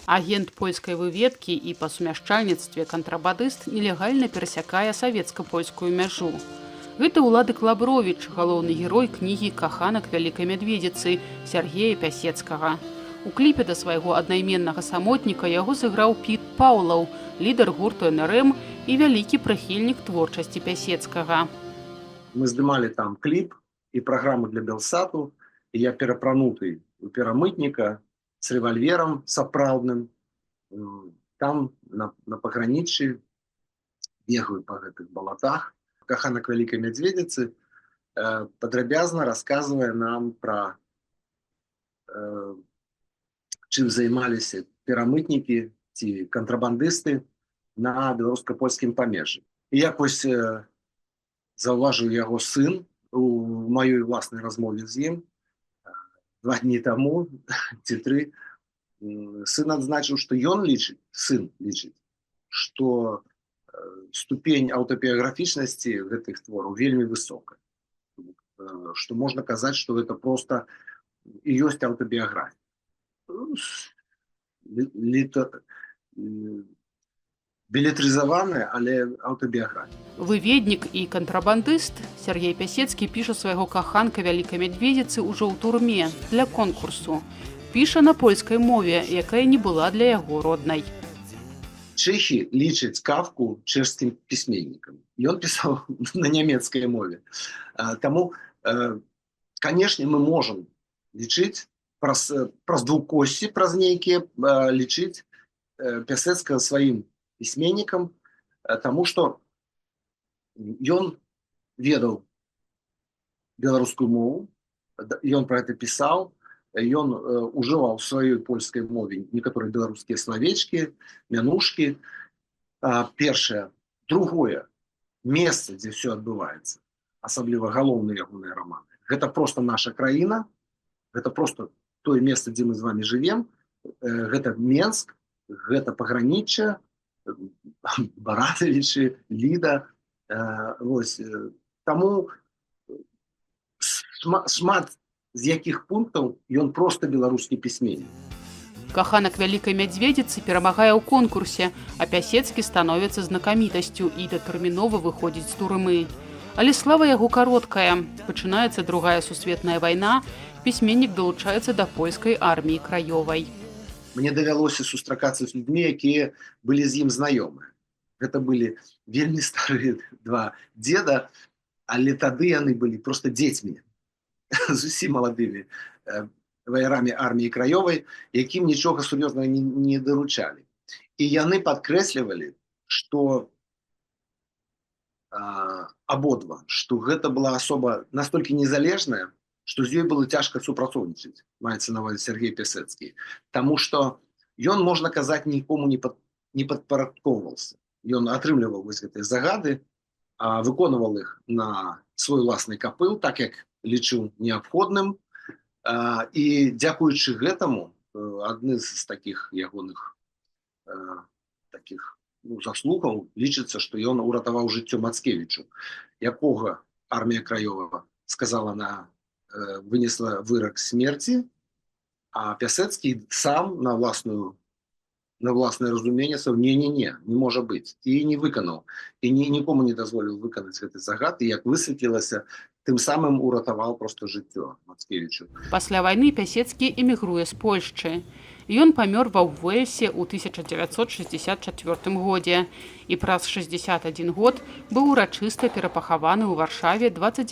Агент польскай выведкі і па сумяшчальніцтве кантрабандыст нелегальна перасякае савецка-польскую мяжу. Гэта Уладык Лабровіч, галоўны герой кнігі «Каханак вялікай мядведзіцы» Сергея Пясецкага. У кліпе да свайго аднайменнага самотніка яго сыграў Піт Паўлаў, лідар гурту НРМ і вялікі прыхільнік творчасці Пясецкага. Мы здымалі там кліп і праграму для Белсату, і я перапрануты у перамытніка с револьвером сапраўдным. Там на паграніччы бегаю па гэтых балатах. Каханак вялікай мядзведзіцы падрабязна расказвае нам пра чым займаліся перамытнікі ці кантрабандысты на беларуска-польскім памежжы. І як вось заўважыў яго сын у маёй власнай размове з ім 2 дні таму ці 3, сын адзначыў, што сын лічыць, што ступень аўтабіяграфічнасці гэтых твораў вельмі высокая. Што можна казаць, што гэта проста і ёсць аўтабіяграфія. Белетрызаваная, але аўтабіяграфія. Выведнік і кантрабандыст Сергей Пясецкі піша свайго каханка вялікай мядведзіцы ўжо ў турме для конкурсу. Піша на польскай мове, якая не была для яго роднай. Чэхі лічаць Кафку чэшскім пісьменнікам. Ён пісаў на нямецкай мове. Таму, канешне, мы можам лічыць праз двукосці, праз нейкія лічыць Пясецкага сваім пісьменнікам, таму што ён ведаў беларускую мову, ён пра гэта пісаў, ён ужываў у сваёй польскай мове некаторыя беларускія словечкі, мянушкі. Першае. Другое. Месца, дзе ўсё адбываецца, асабліва галоўныя ягоныя раманы. Гэта проста наша краіна, гэта проста тое месца, дзе мы з вами жывем, гэта Менск, гэта пагранічча, Баратавічы, Ліда. Таму шмат з якіх пунктаў ён проста беларускі пісьменнік. Каханак вялікай мядзведзіцы перамагае ў конкурсе, а Пясецкі становіцца знакамітасцю і датэрмінова выходзіць з турмы. Але слава яго кароткая. Пачынаецца Другая сусветная вайна, пісьменнік далучаецца да польскай арміі краёвай. Мне давялося сустракацца з людзьмі, якія былі з ім знаёмыя. Гэта былі вельмі старыя 2 дзеда, але тады яны былі проста дзецьмі, зусім маладымі ваярамі арміі краёвай, якім нічога сур'ёзнага не даручалі. І яны падкрэслівалі, што абодва, што гэта была асоба настолькі незалежная, што з ёй было цяжка супрацоўнічаць, маецца на ўвазе Сергей Пясецкі. Таму што ён, можна казаць, нікому не падпарадкоўваўся. Ён атрымліваў вось гэтыя загады, выконваў іх на свой уласны капыл, так як лічыў неабходным. І дзякуючы гэтаму, адны з такіх ягоных заслугаў лічыцца, што ён уратаваў жыццё Мацкевічу, якога армія краёва вынесла вырак смерці, а Пясецкі сам на власнае разуменне сказаў: не можа быць, і не выканаў, і нікому не дазволіў выканаць гэты загад, і як высветлілася, тым самым уратаваў проста жыццё Мацкевічу. Пасля вайны Пясецкі эмігруе з Польшчы. Ён памёр ва Уэльсе ў 1964 годзе і праз 61 год быў урачыста перапахаваны ў Варшаве 29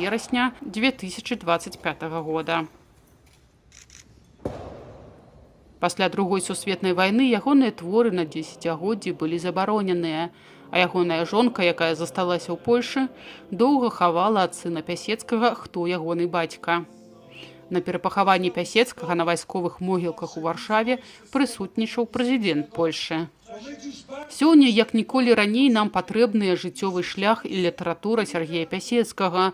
верасня 2025 года. Пасля Другой сусветнай вайны ягоныя творы на дзесяцігоддзі былі забароненыя, а ягоная жонка, якая засталася ў Польшы, доўга хавала ад сына Пясецкага, хто ягоны бацька. На перапахаванні Пясецкага на вайсковых могілках у Варшаве прысутнічаў прэзідэнт Польшы. Сёння, як ніколі раней, нам патрэбныя жыццёвы шлях і літаратура Сергея Пясецкага.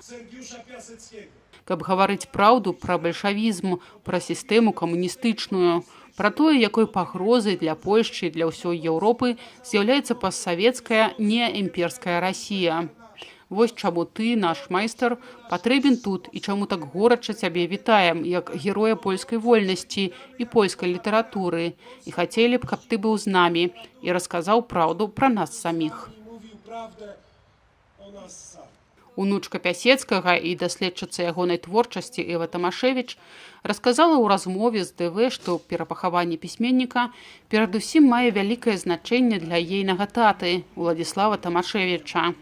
Каб гаварыць праўду пра бальшавізм, пра сістэму камуністычную, пра тое, якой пагрозай для Польшчы і для ўсёй Еўропы з'яўляецца постсавецкая неімперская Расія. Вось чаму ты, наш майстар, патрэбен тут і чаму так горача цябе вітаем, як героя польскай вольнасці і польскай літаратуры. І хацелі б, каб ты быў з намі і расказаў праўду пра нас саміх. Унучка Пясецкага і даследчыца ягонай творчасці Эва Тамашевіч расказала ў размове з ДВ, што перапахаванне пісьменніка перадусім мае вялікае значэнне для ейнага таты Уладзіслава Тамашевіча.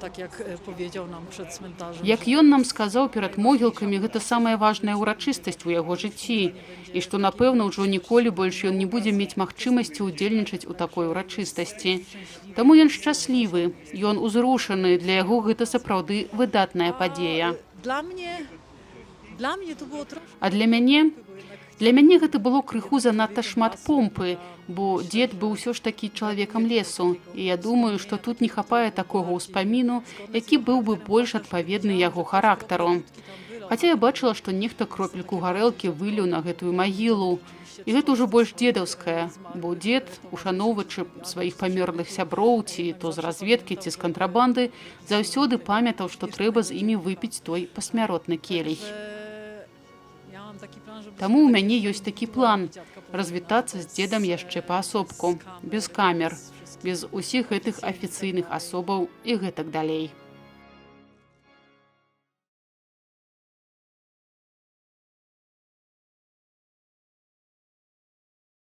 Так як паведзеў нам перад цментажам. Як ён нам сказаў перад могілкамі, гэта самая важная ўрачыстасць у яго жыцці, і што, напэўна, ўжо ніколі больш ён не будзе мець магчымасці ўдзельнічаць у такой урачыстасці. Таму ён шчаслівы, ён узрушаны, для яго гэта сапраўды выдатная падзея. Для мяне то было трошки. А для мяне гэта было крыху занадта шмат помпы, бо дзед быў усё ж такі чалавекам лесу, і я думаю, што тут не хапае такога ўспаміну, які быў бы больш адпаведны яго характару. Хаця я бачыла, што нехта кропельку гарэлкі выліў на гэтую магілу. І гэта ўжо больш дзедаўская, бо дзед, ушаноўваючы сваіх памерлых сяброў, ці то з разведкі, ці з кантрабанды, заўсёды памятаў, што трэба з імі выпіць той пасмяротны келіх. Таму ў мяне ёсць такі план развітацца з дзедам яшчэ паасобку, без камер, без усіх гэтых афіцыйных асобаў і гэтак далей.